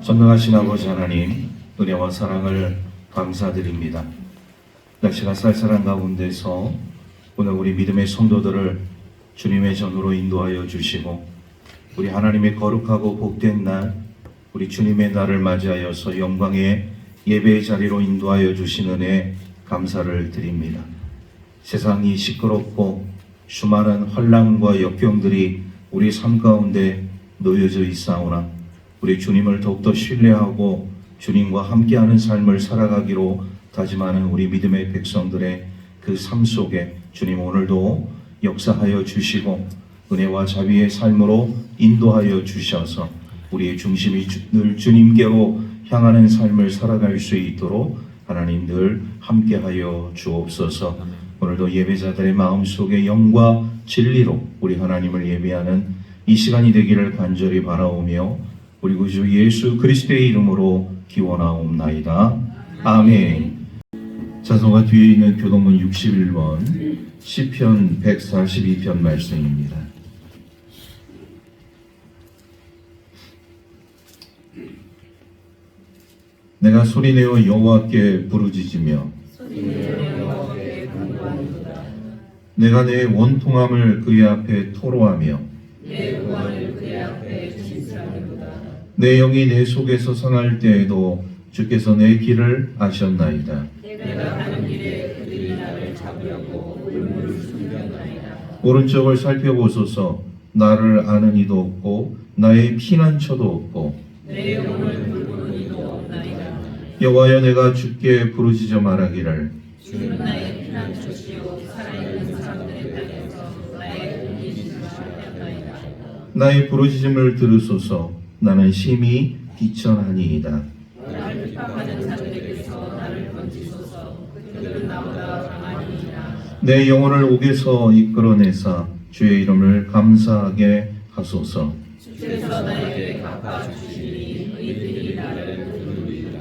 전능하신 아버지 하나님, 은혜와 사랑을 감사드립니다. 날씨가 쌀쌀한 가운데서 오늘 우리 믿음의 성도들을 주님의 전으로 인도하여 주시고, 우리 하나님의 거룩하고 복된 날, 우리 주님의 날을 맞이하여서 영광의 예배의 자리로 인도하여 주신 은혜 감사를 드립니다. 세상이 시끄럽고 수많은 환난과 역경들이 우리 삶 가운데 놓여져 있사오나 우리 주님을 더욱더 신뢰하고 주님과 함께하는 삶을 살아가기로 다짐하는 우리 믿음의 백성들의 그 삶 속에 주님 오늘도 역사하여 주시고 은혜와 자비의 삶으로 인도하여 주셔서 우리의 중심이 늘 주님께로 향하는 삶을 살아갈 수 있도록 하나님 늘 함께하여 주옵소서. 오늘도 예배자들의 마음속에 영과 진리로 우리 하나님을 예배하는 이 시간이 되기를 간절히 바라오며 우리 구주 예수 그리스도의 이름으로 기원하옵나이다. 아멘. 자소가 뒤에 있는 교동문 61번 시편 142편 말씀입니다. 내가 소리내어 여호와께 부르짖으며 내가 내 원통함을 그의 앞에 토로하며 내 영이 내 속에서 상할 때에도 주께서 내 길을 아셨나이다. 오른쪽을 살펴보소서. 나를 아는 이도 없고 나의 피난처도 없고 여호와여 내가 주께 부르짖어 말하기를 주는 나의 피난처시요 살아있는 사람들의 땅에서 나의 공이 지으시옵나이다. 나의 부르짖음을 들으소서. 나는 심히 비천하니이다. 나를 핍박하는 자들에게서 나를 건지소서. 그들은 나보다 강하니이다. 내 영혼을 옥에서 이끌어내사 주의 이름을 감사하게 하소서. 주께서 나에게 갚아주시니 의인들이 나를 부르리이다.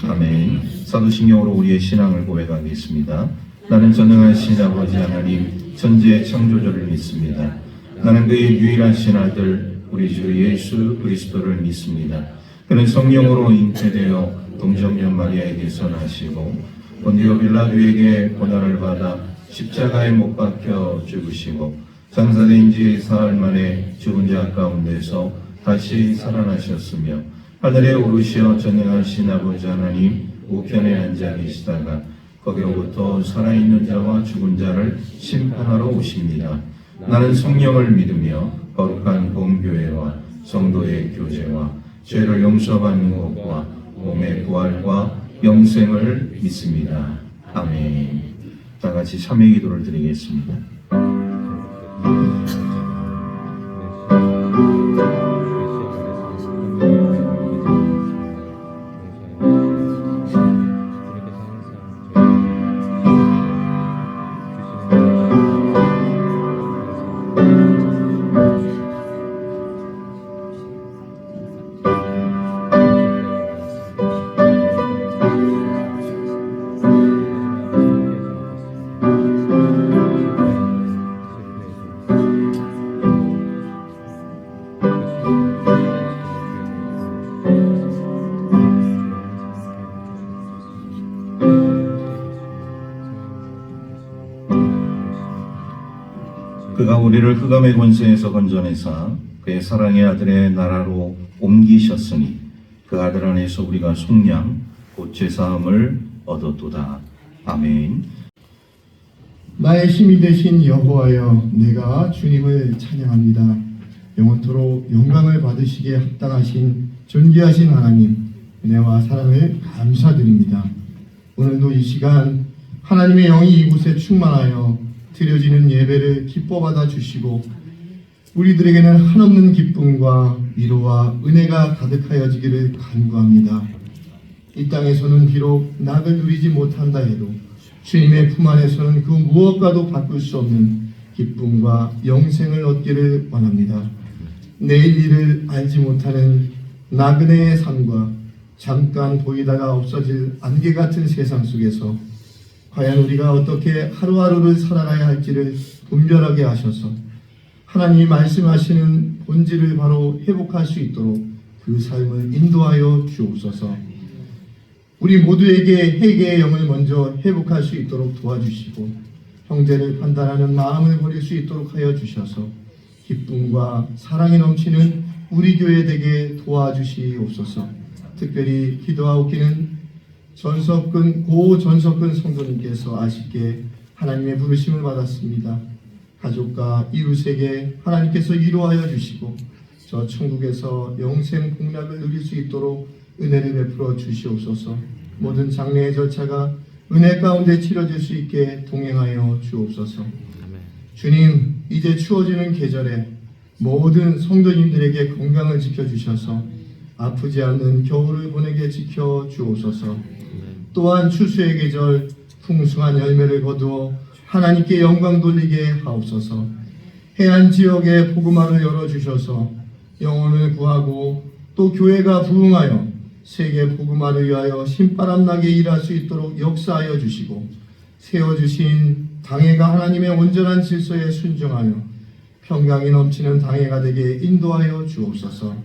아멘. 사도신경으로 우리의 신앙을 고백하겠습니다. 나는 전능하신 아버지 하나님 천지의 창조주를 믿습니다. 나는 그의 유일하신 아들 우리 주 예수 그리스도를 믿습니다. 그는 성령으로 잉태되어 동정녀 마리아에게서 나시고 본디오 빌라도에게 고난을 받아 십자가에 못 박혀 죽으시고 장사된 지 사흘 만에 죽은 자 가운데서 다시 살아나셨으며 하늘에 오르시어 전능하신 아버지 하나님 우편에 앉아 계시다가 거기로부터 살아있는 자와 죽은 자를 심판하러 오십니다. 나는 성령을 믿으며 거룩한 공교회와 성도의 교제와 죄를 용서받는 것과 몸의 부활과 영생을 믿습니다. 아멘. 다 같이 참회 기도를 드리겠습니다. 그가 우리를 흑암의 권세에서 건져내사 그의 사랑의 아들의 나라로 옮기셨으니 그 아들 안에서 우리가 속량 곧 죄사함을 얻었도다. 아멘. 나의 힘이 되신 여호와여 내가 주님을 찬양합니다. 영원토록 영광을 받으시기에 합당하신 존귀하신 하나님 은혜와 사랑을 감사드립니다. 오늘도 이 시간 하나님의 영이 이곳에 충만하여 드려지는 예배를 기뻐 받아 주시고 우리들에게는 한없는 기쁨과 위로와 은혜가 가득하여지기를 간구합니다. 이 땅에서는 비록 낙을 누리지 못한다 해도 주님의 품 안에서는 그 무엇과도 바꿀 수 없는 기쁨과 영생을 얻기를 원합니다. 내일 일을 알지 못하는 나그네의 삶과 잠깐 보이다가 없어질 안개 같은 세상 속에서 과연 우리가 어떻게 하루하루를 살아가야 할지를 분별하게 하셔서 하나님이 말씀하시는 본질을 바로 회복할 수 있도록 그 삶을 인도하여 주옵소서. 우리 모두에게 회개의 영을 먼저 회복할 수 있도록 도와주시고 형제를 판단하는 마음을 버릴 수 있도록 하여 주셔서 기쁨과 사랑이 넘치는 우리 교회 되게 도와주시옵소서. 특별히 기도하옵기는 고 전석근 성도님께서 아쉽게 하나님의 부르심을 받았습니다. 가족과 이웃에게 하나님께서 위로하여 주시고 저 천국에서 영생 복락을 누릴 수 있도록 은혜를 베풀어 주시옵소서. 모든 장례의 절차가 은혜 가운데 치러질 수 있게 동행하여 주옵소서. 주님, 이제 추워지는 계절에 모든 성도님들에게 건강을 지켜주셔서 아프지 않는 겨울을 보내게 지켜 주옵소서. 또한 추수의 계절 풍성한 열매를 거두어 하나님께 영광 돌리게 하옵소서. 해안 지역에 복음화를 열어주셔서 영혼을 구하고 또 교회가 부흥하여 세계 복음화를 위하여 신바람 나게 일할 수 있도록 역사하여 주시고 세워주신 당회가 하나님의 온전한 질서에 순종하여 평강이 넘치는 당회가 되게 인도하여 주옵소서.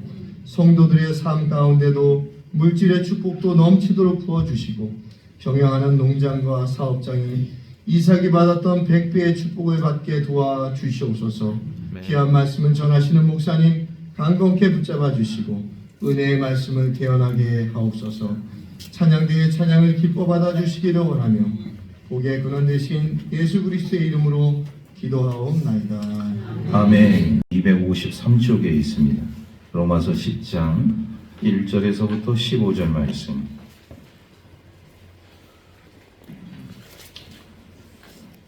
성도들의 삶 가운데도 물질의 축복도 넘치도록 부어주시고 경영하는 농장과 사업장이 이삭이 받았던 100배의 축복을 받게 도와주시옵소서. 귀한 말씀을 전하시는 목사님 강건케 붙잡아 주시고 은혜의 말씀을 태어나게 하옵소서. 찬양대의 찬양을 기뻐 받아 주시기를 원하며 복의 근원 되신 예수 그리스도의 이름으로 기도하옵나이다. 아멘. 253쪽에 있습니다. 로마서 10장 1절에서부터 15절 말씀.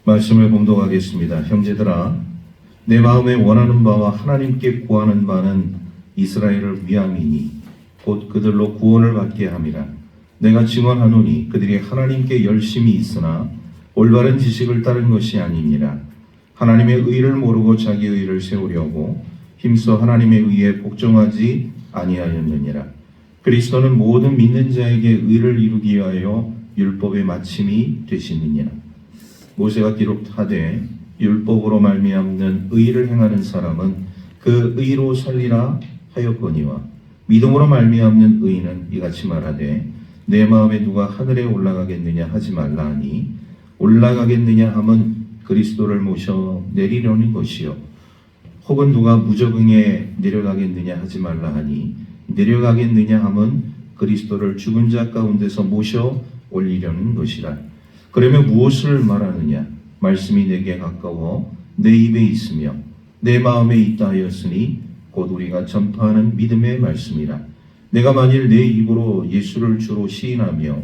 말씀을 봉독하겠습니다. 형제들아, 내 마음에 원하는 바와 하나님께 구하는 바는 이스라엘을 위함이니 곧 그들로 구원을 받게 함이라. 내가 증언하노니 그들이 하나님께 열심히 있으나 올바른 지식을 따른 것이 아니니라. 하나님의 의를 모르고 자기 의를 세우려고 힘써 하나님의 의에 복종하지 아니하였느니라. 그리스도는 모든 믿는 자에게 의를 이루기 위하여 율법의 마침이 되시느니라. 모세가 기록하되 율법으로 말미암는 의를 행하는 사람은 그 의로 살리라 하였거니와 믿음으로 말미암는 의는 이같이 말하되 내 마음에 누가 하늘에 올라가겠느냐 하지 말라 하니 올라가겠느냐 함은 그리스도를 모셔 내리려는 것이요 혹은 누가 무적응에 내려가겠느냐 하지 말라 하니 내려가겠느냐 함은 그리스도를 죽은 자 가운데서 모셔 올리려는 것이라. 그러면 무엇을 말하느냐? 말씀이 내게 가까워 내 입에 있으며 내 마음에 있다 하였으니 곧 우리가 전파하는 믿음의 말씀이라. 내가 만일 내 입으로 예수를 주로 시인하며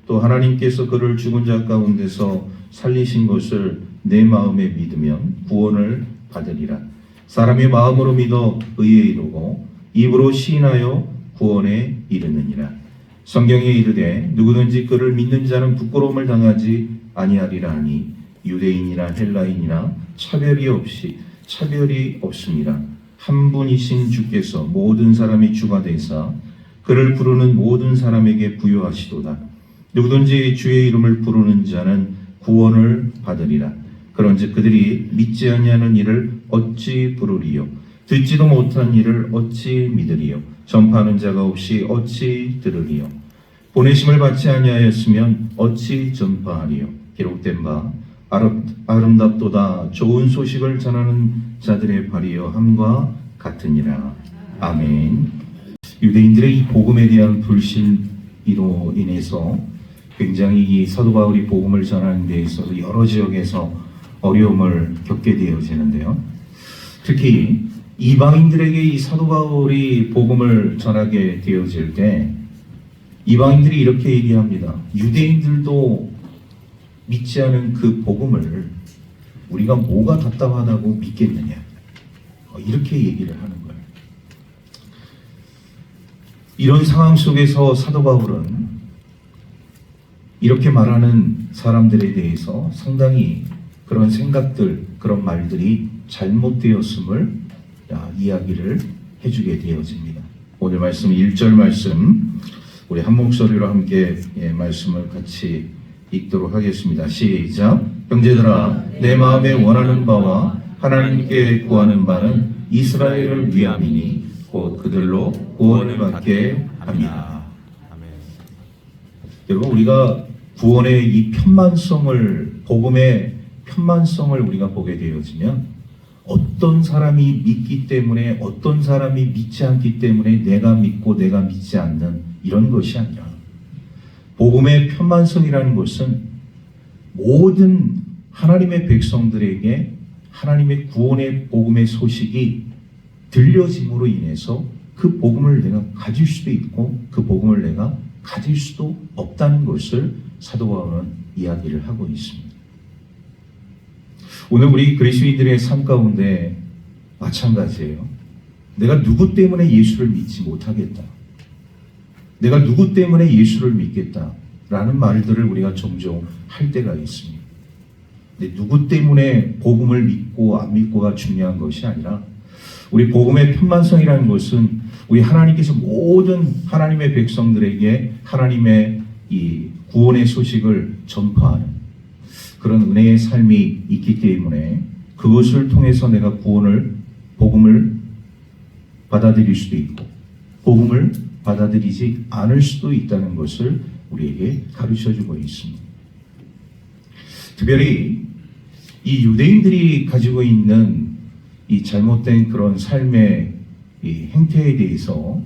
또 하나님께서 그를 죽은 자 가운데서 살리신 것을 내 마음에 믿으면 구원을 받으리라. 사람이 마음으로 믿어 의에 이르고 입으로 시인하여 구원에 이르느니라. 성경에 이르되 누구든지 그를 믿는 자는 부끄러움을 당하지 아니하리라 하니 유대인이나 헬라인이나 차별이 없습니다. 한 분이신 주께서 모든 사람이 주가 되사 그를 부르는 모든 사람에게 부여하시도다. 누구든지 주의 이름을 부르는 자는 구원을 받으리라. 그런즉 그들이 믿지 아니하는 일을 어찌 부르리요? 듣지도 못한 일을 어찌 믿으리요? 전파하는 자가 없이 어찌 들으리요? 보내심을 받지 아니하였으면 어찌 전파하리요? 기록된 바 아름답도다 좋은 소식을 전하는 자들의 발이여 함과 같으니라. 아멘. 유대인들의 이 복음에 대한 불신으로 인해서 굉장히 이 사도 바울이 복음을 전하는 데 있어서 여러 지역에서 어려움을 겪게 되어지는데요. 특히 이방인들에게 이 사도 바울이 복음을 전하게 되어질 때 이방인들이 이렇게 얘기합니다. 유대인들도 믿지 않은 그 복음을 우리가 뭐가 답답하다고 믿겠느냐. 이렇게 얘기를 하는 거예요. 이런 상황 속에서 사도 바울은 이렇게 말하는 사람들에 대해서 상당히 그런 생각들, 그런 말들이 잘못되었음을 이야기를 해주게 되어집니다. 오늘 말씀 1절 말씀 우리 한 목소리로 함께 말씀을 같이 읽도록 하겠습니다. 시작. 형제들아, 내 마음에 원하는 바와 하나님께 구하는 바는 이스라엘을 위함이니 곧 그들로 구원을 받게 합니다. 아멘. 여러분, 우리가 구원의 이 편만성을, 복음의 편만성을 우리가 보게 되어지면 어떤 사람이 믿기 때문에, 어떤 사람이 믿지 않기 때문에 내가 믿고 내가 믿지 않는 이런 것이 아니라, 복음의 편만성이라는 것은 모든 하나님의 백성들에게 하나님의 구원의 복음의 소식이 들려짐으로 인해서 그 복음을 내가 가질 수도 있고 그 복음을 내가 가질 수도 없다는 것을 사도 바울은 이야기를 하고 있습니다. 오늘 우리 그리스도인들의 삶 가운데 마찬가지예요. 내가 누구 때문에 예수를 믿지 못하겠다, 내가 누구 때문에 예수를 믿겠다라는 말들을 우리가 종종 할 때가 있습니다. 근데 누구 때문에 복음을 믿고 안 믿고가 중요한 것이 아니라, 우리 복음의 편만성이라는 것은 우리 하나님께서 모든 하나님의 백성들에게 하나님의 이 구원의 소식을 전파하는 그런 은혜의 삶이 있기 때문에, 그것을 통해서 내가 복음을 받아들일 수도 있고 복음을 받아들이지 않을 수도 있다는 것을 우리에게 가르쳐주고 있습니다. 특별히 이 유대인들이 가지고 있는 이 잘못된 그런 삶의 이 행태에 대해서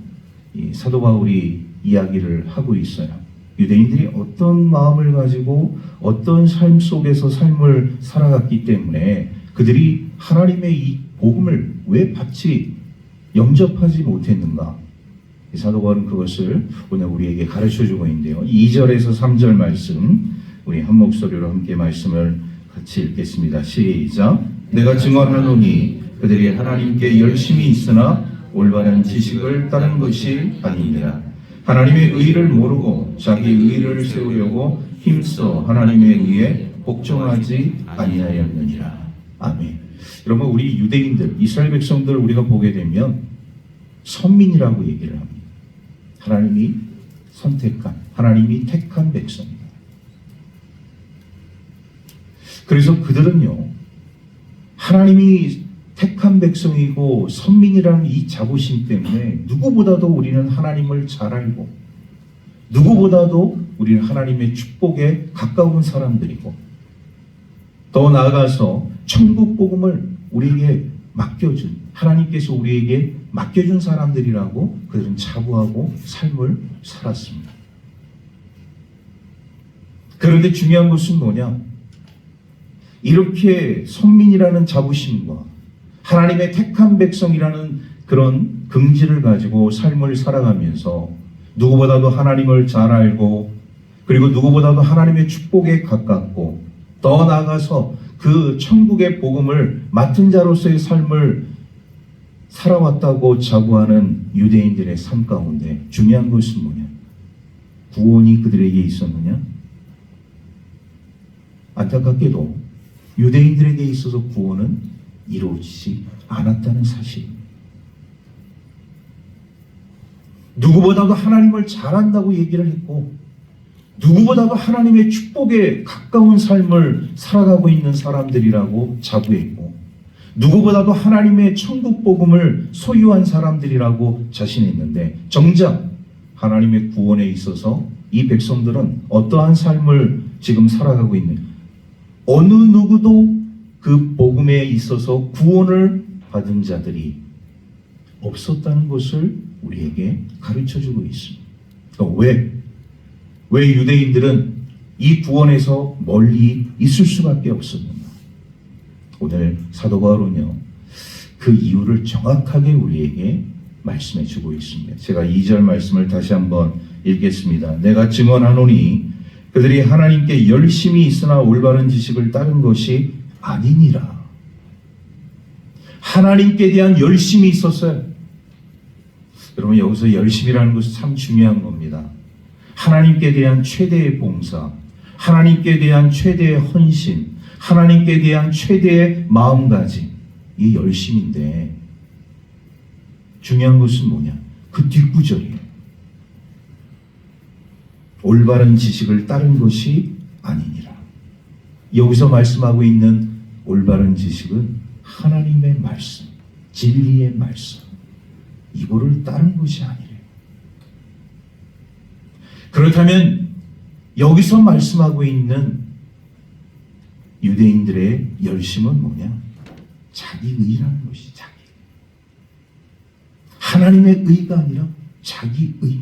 이 사도 바울이 이야기를 하고 있어요. 유대인들이 어떤 마음을 가지고 어떤 삶 속에서 삶을 살아갔기 때문에 그들이 하나님의 이 복음을 왜 영접하지 못했는가? 사도 바울은 그것을 오늘 우리에게 가르쳐주고 있는데요. 2절에서 3절 말씀, 우리 한 목소리로 함께 말씀을 같이 읽겠습니다. 시작. 내가 증언하노니 그들이 하나님께 열심히 있으나 올바른 지식을 따른 것이 아니니라. 하나님의 의를 모르고 자기 의를 세우려고 힘써 하나님의 의에 복종하지 아니하였느니라. 아멘. 여러분, 우리 유대인들, 이스라엘 백성들을 우리가 보게 되면 선민이라고 얘기를 합니다. 하나님이 선택한, 하나님이 택한 백성입니다. 그래서 그들은요, 하나님이 택한 백성이고 선민이라는 이 자부심 때문에 누구보다도 우리는 하나님을 잘 알고, 누구보다도 우리는 하나님의 축복에 가까운 사람들이고, 더 나아가서 천국 복음을 우리에게 맡겨준, 하나님께서 우리에게 맡겨준 사람들이라고 그들은 자부하고 삶을 살았습니다. 그런데 중요한 것은 뭐냐? 이렇게 선민이라는 자부심과 하나님의 택한 백성이라는 그런 긍지를 가지고 삶을 살아가면서 누구보다도 하나님을 잘 알고, 그리고 누구보다도 하나님의 축복에 가깝고, 더 나아가서 그 천국의 복음을 맡은 자로서의 삶을 살아왔다고 자부하는 유대인들의 삶 가운데 중요한 것은 뭐냐? 구원이 그들에게 있었느냐? 안타깝게도 유대인들에게 있어서 구원은 이루어지지 않았다는 사실입니다. 누구보다도 하나님을 잘 안다고 얘기를 했고, 누구보다도 하나님의 축복에 가까운 삶을 살아가고 있는 사람들이라고 자부했고, 누구보다도 하나님의 천국 복음을 소유한 사람들이라고 자신했는데, 정작 하나님의 구원에 있어서 이 백성들은 어떠한 삶을 지금 살아가고 있는, 어느 누구도 그 복음에 있어서 구원을 받은 자들이 없었다는 것을 우리에게 가르쳐주고 있습니다. 왜 유대인들은 이 구원에서 멀리 있을 수밖에 없었는가? 오늘 사도 바울은요, 그 이유를 정확하게 우리에게 말씀해 주고 있습니다. 제가 2절 말씀을 다시 한번 읽겠습니다. 내가 증언하노니 그들이 하나님께 열심히 있으나 올바른 지식을 따른 것이 아니니라. 하나님께 대한 열심이 있었어요. 여러분, 여기서 열심이라는 것은 참 중요한 겁니다. 하나님께 대한 최대의 봉사, 하나님께 대한 최대의 헌신, 하나님께 대한 최대의 마음가짐, 이 열심인데 중요한 것은 뭐냐? 그 뒷구절이에요. 올바른 지식을 따른 것이 아니니라. 여기서 말씀하고 있는 올바른 지식은 하나님의 말씀, 진리의 말씀, 이거를 따른 것이 아니래요. 그렇다면 여기서 말씀하고 있는 유대인들의 열심은 뭐냐? 자기의라는 것이 자기. 하나님의 의가 아니라 자기의.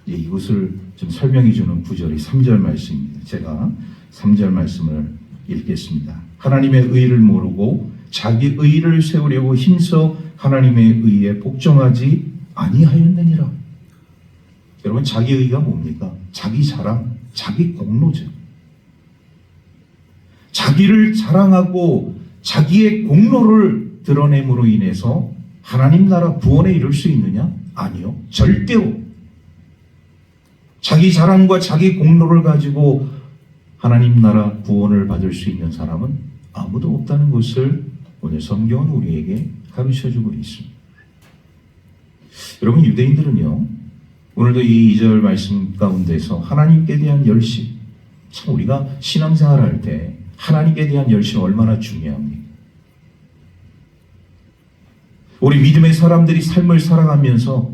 이것을 좀 설명해 주는 구절이 3절 말씀입니다. 제가 3절 말씀을 읽겠습니다. 하나님의 의를 모르고 자기 의를 세우려고 힘써 하나님의 의에 복종하지 아니하였느니라. 여러분, 자기 의가 뭡니까? 자기 자랑, 자기 공로죠. 자기를 자랑하고 자기의 공로를 드러냄으로 인해서 하나님 나라 구원에 이룰 수 있느냐? 아니요. 절대로. 자기 자랑과 자기 공로를 가지고 하나님 나라 구원을 받을 수 있는 사람은 아무도 없다는 것을 오늘 성경은 우리에게 가르쳐주고 있습니다. 여러분, 유대인들은요, 오늘도 이 2절 말씀 가운데서 하나님께 대한 열심, 참 우리가 신앙생활할 때 하나님께 대한 열심 얼마나 중요합니까? 우리 믿음의 사람들이 삶을 살아가면서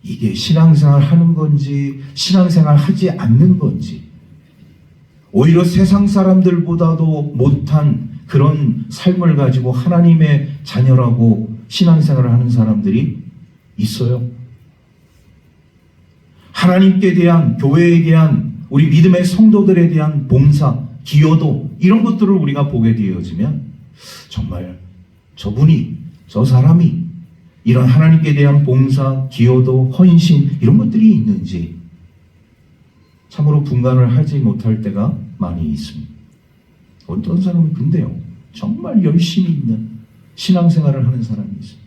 이게 신앙생활 하는 건지 신앙생활 하지 않는 건지, 오히려 세상 사람들보다도 못한 그런 삶을 가지고 하나님의 자녀라고 신앙생활을 하는 사람들이 있어요. 하나님께 대한, 교회에 대한, 우리 믿음의 성도들에 대한 봉사, 기여도, 이런 것들을 우리가 보게 되어지면 정말 저분이, 저 사람이 이런 하나님께 대한 봉사, 기여도, 헌신, 이런 것들이 있는지 참으로 분간을 하지 못할 때가 많이 있습니다. 어떤 사람은 근데요, 정말 열심히 있는 신앙생활을 하는 사람이 있어요.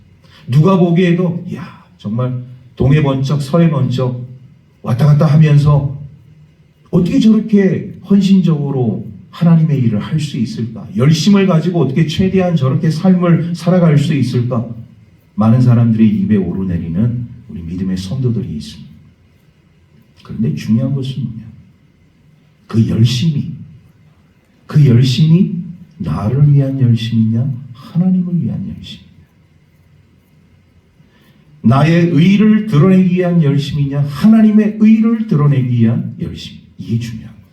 누가 보기에도 이야, 정말 동해 번쩍 서해 번쩍 왔다 갔다 하면서 어떻게 저렇게 헌신적으로 하나님의 일을 할 수 있을까? 열심을 가지고 어떻게 최대한 저렇게 삶을 살아갈 수 있을까? 많은 사람들이 입에 오르내리는 우리 믿음의 성도들이 있습니다. 그런데 중요한 것은 뭐냐? 그 열심이 나를 위한 열심이냐? 하나님을 위한 열심이냐? 나의 의를 드러내기 위한 열심이냐? 하나님의 의를 드러내기 위한 열심. 이게 중요한 거예요.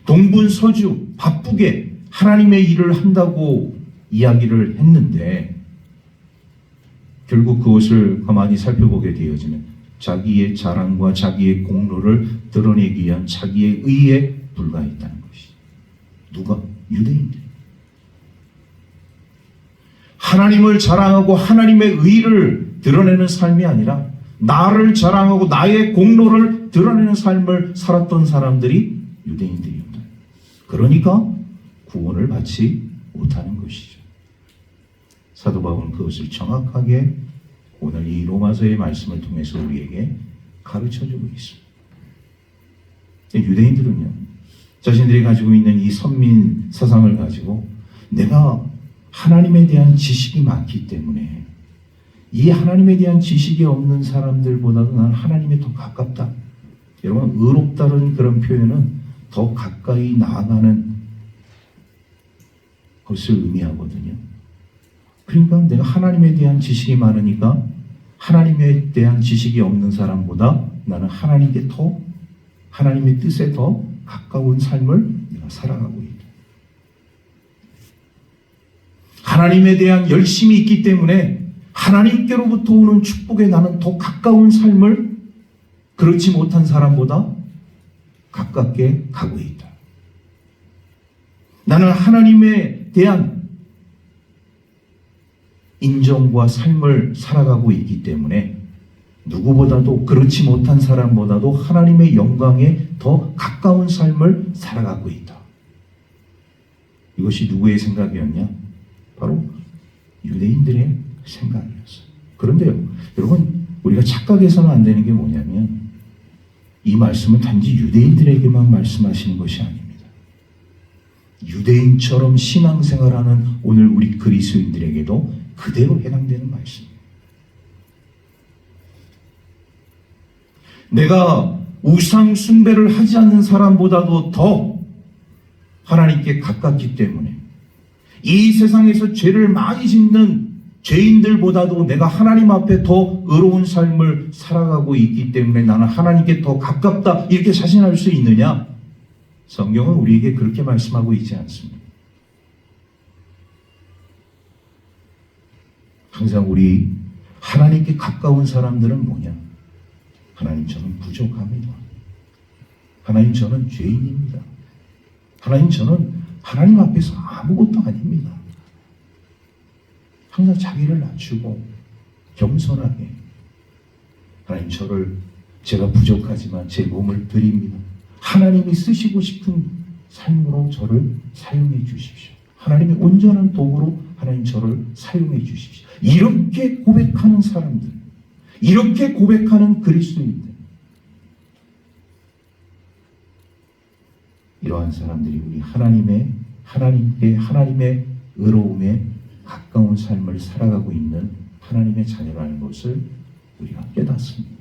동분서주 바쁘게 하나님의 일을 한다고 이야기를 했는데 결국 그것을 가만히 살펴보게 되어지면 자기의 자랑과 자기의 공로를 드러내기 위한 자기의 의에 불과했다는 것이죠. 누가? 유대인들. 하나님을 자랑하고 하나님의 의를 드러내는 삶이 아니라 나를 자랑하고 나의 공로를 드러내는 삶을 살았던 사람들이 유대인들입니다. 그러니까 구원을 받지 못하는 것이죠. 사도 바울은 그것을 정확하게 오늘 이 로마서의 말씀을 통해서 우리에게 가르쳐주고 있습니다. 유대인들은요, 자신들이 가지고 있는 이 선민 사상을 가지고 내가 하나님에 대한 지식이 많기 때문에 이 하나님에 대한 지식이 없는 사람들보다도 나는 하나님에 더 가깝다. 여러분, 의롭다는 그런 표현은 더 가까이 나아가는 것을 의미하거든요. 그러니까 내가 하나님에 대한 지식이 많으니까 하나님에 대한 지식이 없는 사람보다 나는 하나님께 더, 하나님의 뜻에 더 가까운 삶을 내가 살아가고 있다. 하나님에 대한 열심이 있기 때문에 하나님께로부터 오는 축복에 나는 더 가까운 삶을 그렇지 못한 사람보다 가깝게 가고 있다. 나는 하나님에 대한 인정과 삶을 살아가고 있기 때문에 누구보다도 그렇지 못한 사람보다도 하나님의 영광에 더 가까운 삶을 살아가고 있다. 이것이 누구의 생각이었냐? 바로 유대인들의 생각이었어요. 그런데요, 여러분, 우리가 착각해서는 안 되는 게 뭐냐면 이 말씀은 단지 유대인들에게만 말씀하시는 것이 아닙니다. 유대인처럼 신앙생활하는 오늘 우리 그리스도인들에게도 그대로 해당되는 말씀입니다. 내가 우상 숭배를 하지 않는 사람보다도 더 하나님께 가깝기 때문에 이 세상에서 죄를 많이 짓는 죄인들보다도 내가 하나님 앞에 더 의로운 삶을 살아가고 있기 때문에 나는 하나님께 더 가깝다 이렇게 자신할 수 있느냐? 성경은 우리에게 그렇게 말씀하고 있지 않습니다. 항상 우리 하나님께 가까운 사람들은 뭐냐? 하나님 저는 부족합니다. 하나님 저는 죄인입니다. 하나님 저는 하나님 앞에서 아무것도 아닙니다. 항상 자기를 낮추고 겸손하게 하나님 저를 제가 부족하지만 제 몸을 드립니다. 하나님이 쓰시고 싶은 삶으로 저를 사용해 주십시오. 하나님의 온전한 도구로 하나님 저를 사용해 주십시오. 이렇게 고백하는 사람들, 이렇게 고백하는 그리스도인들, 이러한 사람들이 우리 하나님의 의로움에 가까운 삶을 살아가고 있는 하나님의 자녀라는 것을 우리가 깨닫습니다.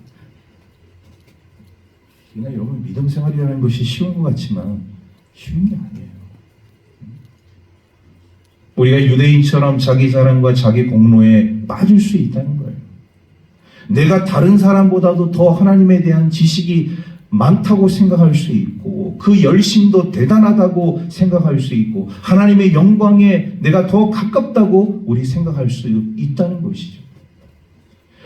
그러나 여러분 믿음 생활이라는 것이 쉬운 것 같지만 쉬운 게 아니에요. 우리가 유대인처럼 자기 자랑과 자기 공로에 빠질 수 있다는 거예요. 내가 다른 사람보다도 더 하나님에 대한 지식이 많다고 생각할 수 있고 그 열심도 대단하다고 생각할 수 있고 하나님의 영광에 내가 더 가깝다고 우리 생각할 수 있다는 것이죠.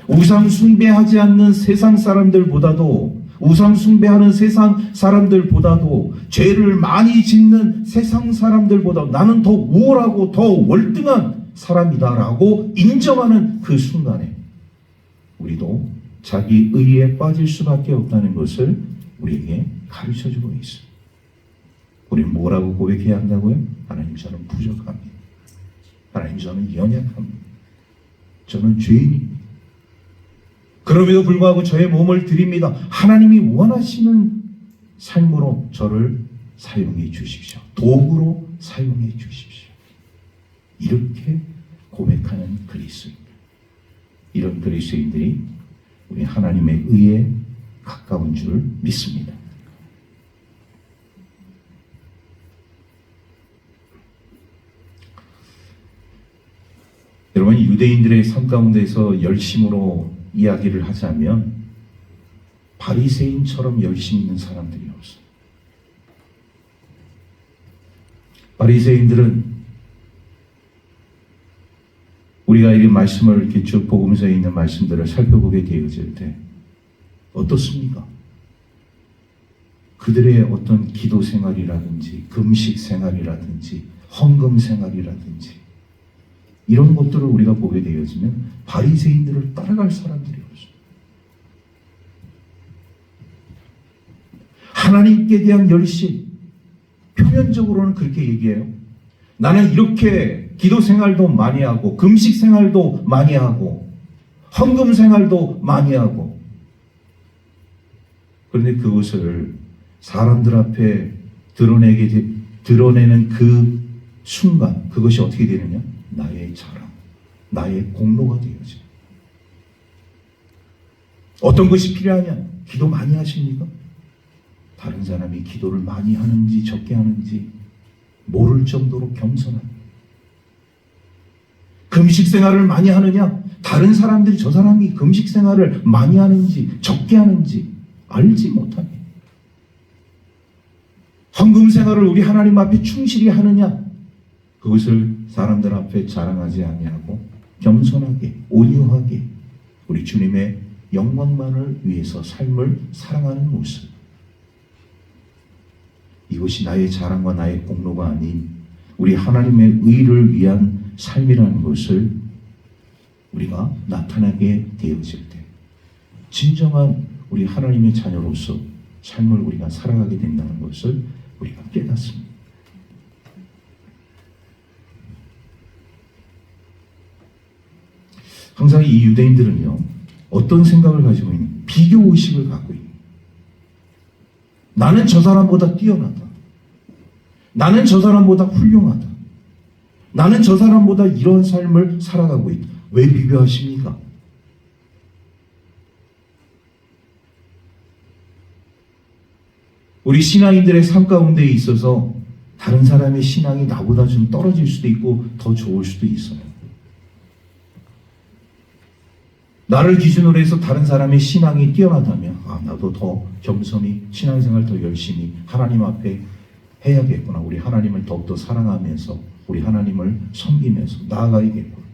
우상 숭배하지 않는 세상 사람들보다도 우상 숭배하는 세상 사람들보다도 죄를 많이 짓는 세상 사람들보다 나는 더 우월하고 더 월등한 사람이다라고 인정하는 그 순간에 우리도 자기 의에 빠질 수밖에 없다는 것을 우리에게 가르쳐주고 있습니다. 우리는 뭐라고 고백해야 한다고요? 하나님 저는 부족합니다. 하나님 저는 연약합니다. 저는 죄인입니다. 그럼에도 불구하고 저의 몸을 드립니다. 하나님이 원하시는 삶으로 저를 사용해 주십시오. 도구로 사용해 주십시오. 이렇게 고백하는 그리스도인들. 이런 그리스도인들이 우리 하나님의 의에 가까운 줄 믿습니다. 여러분 유대인들의 삶 가운데서 열심으로 이야기를 하자면 바리새인처럼 열심히 있는 사람들이 없어요. 바리새인들은 우리가 이 말씀을 이렇게 쭉 복음서에 있는 말씀들을 살펴보게 되어질 때 어떻습니까? 그들의 어떤 기도 생활이라든지 금식 생활이라든지 헌금 생활이라든지 이런 것들을 우리가 보게 되어지면 바리새인들을 따라갈 사람들이 없어요. 하나님께 대한 열심, 표면적으로는 그렇게 얘기해요. 나는 이렇게 기도 생활도 많이 하고 금식 생활도 많이 하고 헌금 생활도 많이 하고 그런데 그것을 사람들 앞에 드러내는 그 순간 그것이 어떻게 되느냐? 나의 자랑, 나의 공로가 되어져. 어떤 것이 필요하냐? 기도 많이 하십니까? 다른 사람이 기도를 많이 하는지 적게 하는지 모를 정도로 겸손한. 금식 생활을 많이 하느냐? 다른 사람들이 저 사람이 금식 생활을 많이 하는지 적게 하는지 알지 못하네. 헌금 생활을 우리 하나님 앞에 충실히 하느냐? 그것을 사람들 앞에 자랑하지 아니하고 겸손하게 온유하게 우리 주님의 영광만을 위해서 삶을 살아가는 모습. 이것이 나의 자랑과 나의 공로가 아닌 우리 하나님의 의를 위한 삶이라는 것을 우리가 나타나게 되어질 때 진정한 우리 하나님의 자녀로서 삶을 우리가 살아가게 된다는 것을 우리가 깨닫습니다. 항상 이 유대인들은요 어떤 생각을 가지고 있는 비교의식을 갖고 있는 나는 저 사람보다 뛰어나다. 나는 저 사람보다 훌륭하다. 나는 저 사람보다 이런 삶을 살아가고 있다. 왜 비교하십니까? 우리 신앙인들의 삶 가운데 있어서 다른 사람의 신앙이 나보다 좀 떨어질 수도 있고 더 좋을 수도 있어요. 나를 기준으로 해서 다른 사람의 신앙이 뛰어나다면 나도 더 겸손히 신앙생활 더 열심히 하나님 앞에 해야겠구나. 우리 하나님을 더욱더 사랑하면서 우리 하나님을 섬기면서 나아가야겠구나.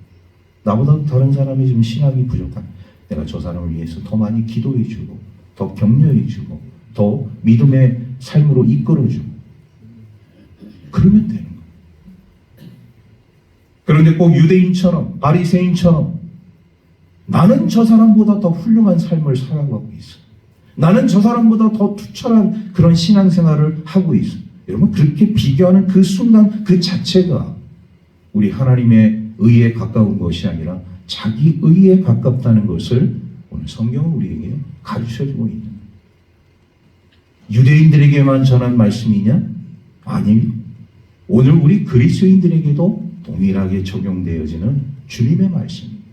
나보다 다른 사람이 좀 신앙이 부족한 내가 저 사람을 위해서 더 많이 기도해주고 더 격려해주고 더 믿음의 삶으로 이끌어주고 그러면 되는 거예요. 그런데 꼭 유대인처럼 바리새인처럼 나는 저 사람보다 더 훌륭한 삶을 살아가고 있어. 나는 저 사람보다 더 투철한 그런 신앙생활을 하고 있어. 여러분 그렇게 비교하는 그 순간 그 자체가 우리 하나님의 의에 가까운 것이 아니라 자기 의에 가깝다는 것을 오늘 성경은 우리에게 가르쳐주고 있는 거예요. 유대인들에게만 전한 말씀이냐? 아닙니다. 오늘 우리 그리스도인들에게도 동일하게 적용되어지는 주님의 말씀입니다.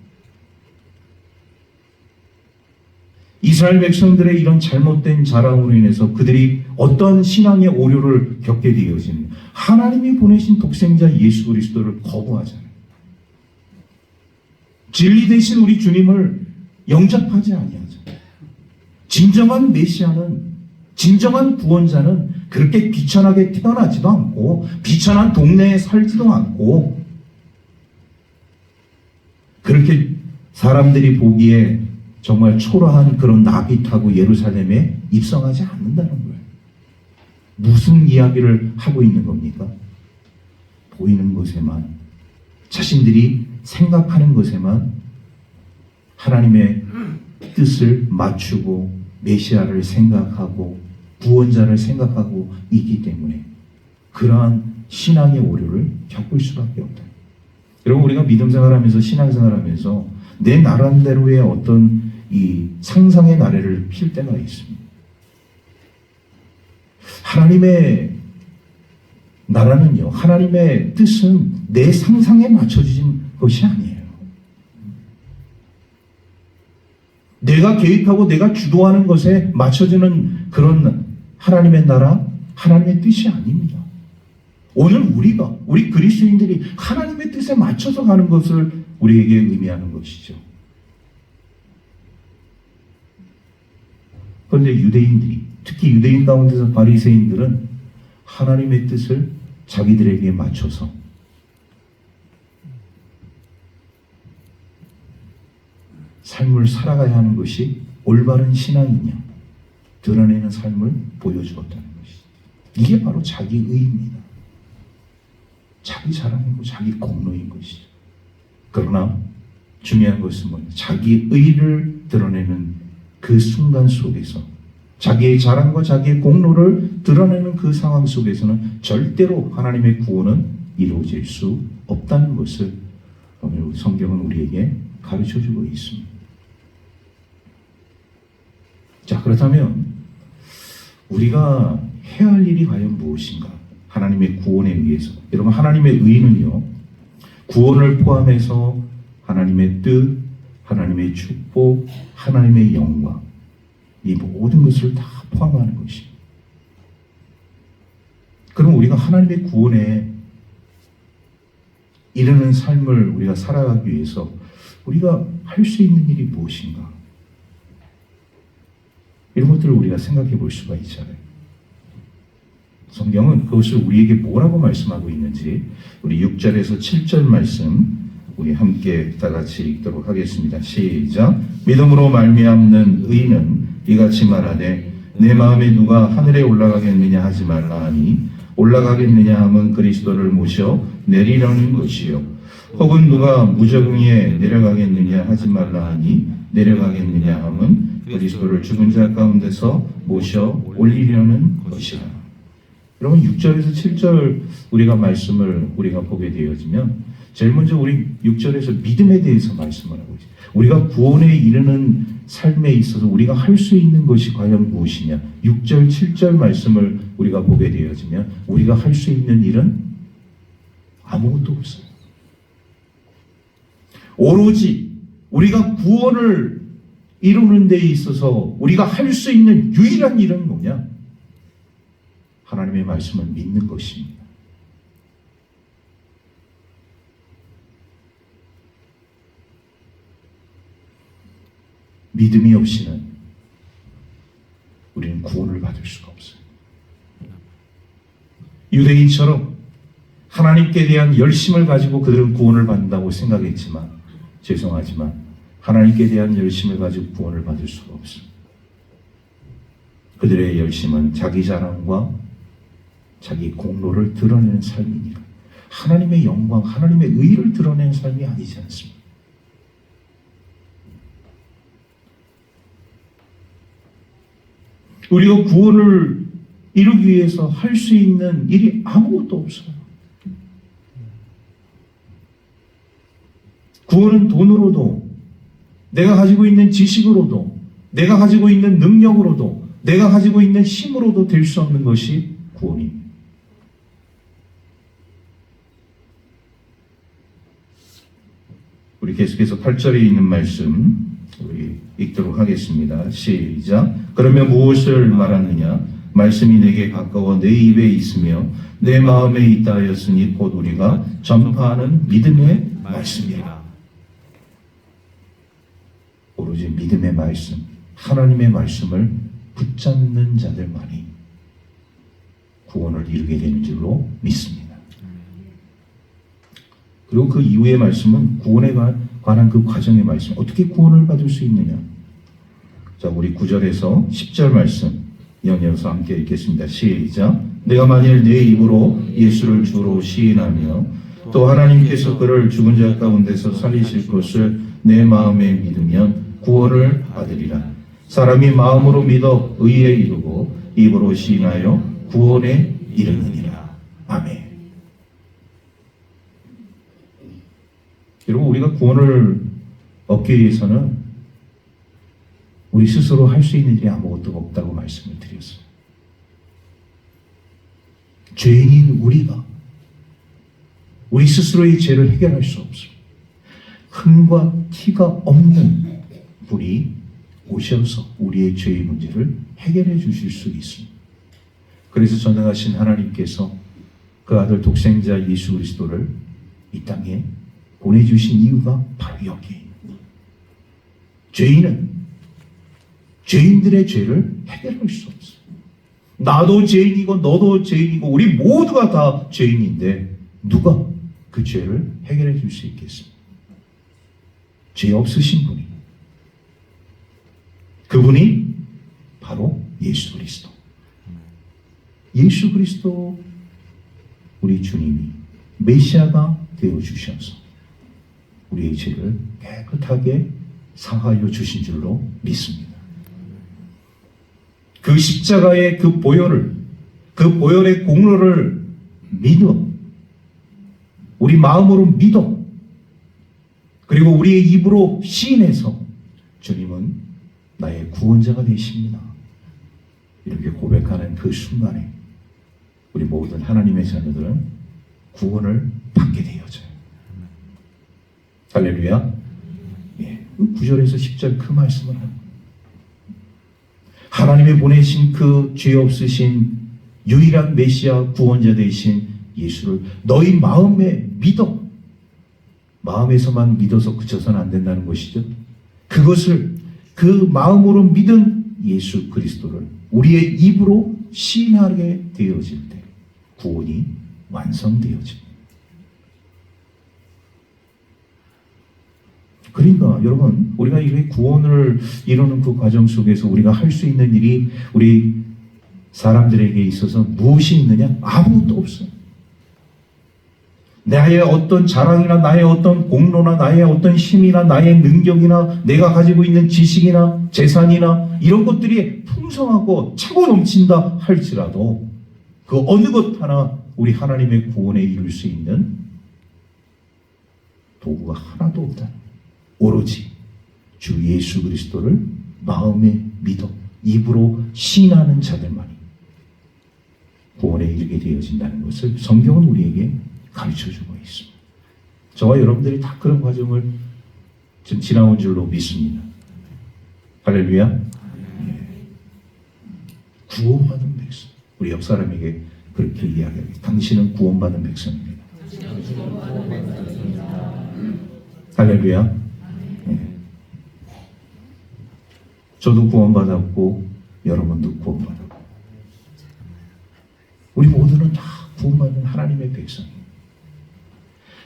이스라엘 백성들의 이런 잘못된 자랑으로 인해서 그들이 어떤 신앙의 오류를 겪게 되어지는 하나님이 보내신 독생자 예수 그리스도를 거부하잖아요. 진리 대신 우리 주님을 영접하지 아니하잖아요. 진정한 메시아는 진정한 구원자는 그렇게 비천하게 태어나지도 않고 비천한 동네에 살지도 않고 그렇게 사람들이 보기에 정말 초라한 그런 나비 타고 예루살렘에 입성하지 않는다는 거예요. 무슨 이야기를 하고 있는 겁니까? 보이는 것에만 자신들이 생각하는 것에만 하나님의 뜻을 맞추고 메시아를 생각하고 구원자를 생각하고 있기 때문에 그러한 신앙의 오류를 겪을 수밖에 없다. 여러분 우리가 믿음 생활하면서 신앙생활하면서 내 나름대로의 어떤 이 상상의 나래를 필 때가 있습니다. 하나님의 나라는요, 하나님의 뜻은 내 상상에 맞춰진 것이 아니에요. 내가 개입하고 내가 주도하는 것에 맞춰지는 그런 하나님의 나라, 하나님의 뜻이 아닙니다. 오늘 우리 그리스도인들이 하나님의 뜻에 맞춰서 가는 것을 우리에게 의미하는 것이죠. 그런데 유대인들이, 특히 유대인 가운데서 바리새인들은 하나님의 뜻을 자기들에게 맞춰서 삶을 살아가야 하는 것이 올바른 신앙이냐 드러내는 삶을 보여주었다는 것이죠. 이게 바로 자기 의입니다. 자기 자랑이고 자기 공로인 것이죠. 그러나 중요한 것은 뭐냐? 자기 의를 드러내는 그 순간 속에서 자기의 자랑과 자기의 공로를 드러내는 그 상황 속에서는 절대로 하나님의 구원은 이루어질 수 없다는 것을 오늘 성경은 우리에게 가르쳐주고 있습니다. 자, 그렇다면 우리가 해야 할 일이 과연 무엇인가? 하나님의 구원에 의해서. 여러분, 하나님의 의는요, 구원을 포함해서 하나님의 뜻, 하나님의 축복, 하나님의 영광, 이 모든 것을 다 포함하는 것입니다. 그럼 우리가 하나님의 구원에 이르는 삶을 우리가 살아가기 위해서 우리가 할 수 있는 일이 무엇인가? 이런 것들을 우리가 생각해 볼 수가 있잖아요. 성경은 그것을 우리에게 뭐라고 말씀하고 있는지 우리 6절에서 7절 말씀 우리 함께 다 같이 읽도록 하겠습니다. 시작. 믿음으로 말미암는 의인은 이같이 말하되 내 마음에 누가 하늘에 올라가겠느냐 하지 말라 하니 올라가겠느냐 함은 그리스도를 모셔 내리려는 것이요 혹은 누가 무저궁에 내려가겠느냐 하지 말라 하니 내려가겠느냐 함은 그리스도를 죽은 자 가운데서 모셔 올리려는 것이라. 여러분 6절에서 7절 우리가 말씀을 우리가 보게 되어지면 제일 먼저 우리 6절에서 믿음에 대해서 말씀을 하고 있어요. 우리가 구원에 이르는 삶에 있어서 우리가 할 수 있는 것이 과연 무엇이냐. 6절 7절 말씀을 우리가 보게 되어지면 우리가 할 수 있는 일은 아무것도 없어요. 오로지 우리가 구원을 이루는 데 있어서 우리가 할 수 있는 유일한 일은 뭐냐? 하나님의 말씀을 믿는 것입니다. 믿음이 없이는 우리는 구원을 받을 수가 없어요. 유대인처럼 하나님께 대한 열심을 가지고 그들은 구원을 받는다고 생각했지만 죄송하지만 하나님께 대한 열심을 가지고 구원을 받을 수가 없어요. 그들의 열심은 자기 자랑과 자기 공로를 드러내는 삶이니라. 하나님의 영광, 하나님의 의를 드러내는 삶이 아니지 않습니다. 우리가 구원을 이루기 위해서 할 수 있는 일이 아무것도 없어요. 구원은 돈으로도, 내가 가지고 있는 지식으로도, 내가 가지고 있는 능력으로도, 내가 가지고 있는 힘으로도 될 수 없는 것이 구원입니다. 우리 계속해서 8절에 있는 말씀 우리 읽도록 하겠습니다. 시작. 그러면 무엇을 말하느냐? 말씀이 내게 가까워 내 입에 있으며 내 마음에 있다 하였으니 곧 우리가 전파하는 믿음의 말씀이라. 오로지 믿음의 말씀, 하나님의 말씀을 붙잡는 자들만이 구원을 이루게 되는 줄로 믿습니다. 그리고 그 이후의 말씀은 구원에 관한 그 과정의 말씀, 어떻게 구원을 받을 수 있느냐. 자, 우리 9절에서 10절 말씀 연이어서 함께 읽겠습니다. 시작. 내가 만일 내 입으로 예수를 주로 시인하며 또 하나님께서 그를 죽은 자 가운데서 살리실 것을 내 마음에 믿으면 구원을 받으리라. 사람이 마음으로 믿어 의에 이르고 입으로 시인하여 구원에 이르느니라. 아멘. 여러분, 우리가 구원을 얻기 위해서는 우리 스스로 할 수 있는 일이 아무것도 없다고 말씀을 드렸어요. 죄인인 우리가 우리 스스로의 죄를 해결할 수 없습니다. 흠과 티가 없는 분이 오셔서 우리의 죄의 문제를 해결해 주실 수 있습니다. 그래서 전능하신 하나님께서 그 아들 독생자 예수 그리스도를 이 땅에 보내주신 이유가 바로 여기에 있습니다. 죄인은 죄인들의 죄를 해결할 수 없어요. 나도 죄인이고 너도 죄인이고 우리 모두가 다 죄인인데 누가 그 죄를 해결해 줄 수 있겠습니까? 죄 없으신 분이, 그분이 바로 예수 그리스도. 예수 그리스도 우리 주님이 메시아가 되어주셔서 우리의 죄를 깨끗하게 사하여 주신 줄로 믿습니다. 그 십자가의 그 보혈을, 그 보혈의 공로를 믿어, 우리 마음으로 믿어, 그리고 우리의 입으로 시인해서 주님은 나의 구원자가 되십니다. 이렇게 고백하는 그 순간에 우리 모든 하나님의 자녀들은 구원을 받게 되어져요. 할렐루야. 예, 9절에서 10절 그 말씀을 합니다. 하나님이 보내신 그 죄 없으신 유일한 메시아 구원자 되신 예수를 너희 마음에 믿어. 마음에서만 믿어서 그쳐서는 안 된다는 것이죠. 그것을 그 마음으로 믿은 예수 그리스도를 우리의 입으로 시인하게 되어질 때 구원이 완성되어집니다. 그러니까 여러분, 우리가 이 구원을 이루는 그 과정 속에서 우리가 할 수 있는 일이 우리 사람들에게 있어서 무엇이 있느냐? 아무것도 없어요. 나의 어떤 자랑이나 나의 어떤 공로나 나의 어떤 힘이나 나의 능력이나 내가 가지고 있는 지식이나 재산이나 이런 것들이 풍성하고 차고 넘친다 할지라도 그 어느 것 하나 우리 하나님의 구원에 이룰 수 있는 도구가 하나도 없다. 오로지 주 예수 그리스도를 마음에 믿어 입으로 시인하는 자들만이 구원에 이르게 되어진다는 것을 성경은 우리에게 가르쳐주고 있습니다. 저와 여러분들이 다 그런 과정을 지금 지나온 줄로 믿습니다. 할렐루야. 네. 구원받은 백성. 우리 옆 사람에게 그렇게 이야기합니다. 당신은 구원받은 백성입니다. 할렐루야. 네. 저도 구원받았고 여러분도 구원받았고 우리 모두는 다 구원받은 하나님의 백성이에요.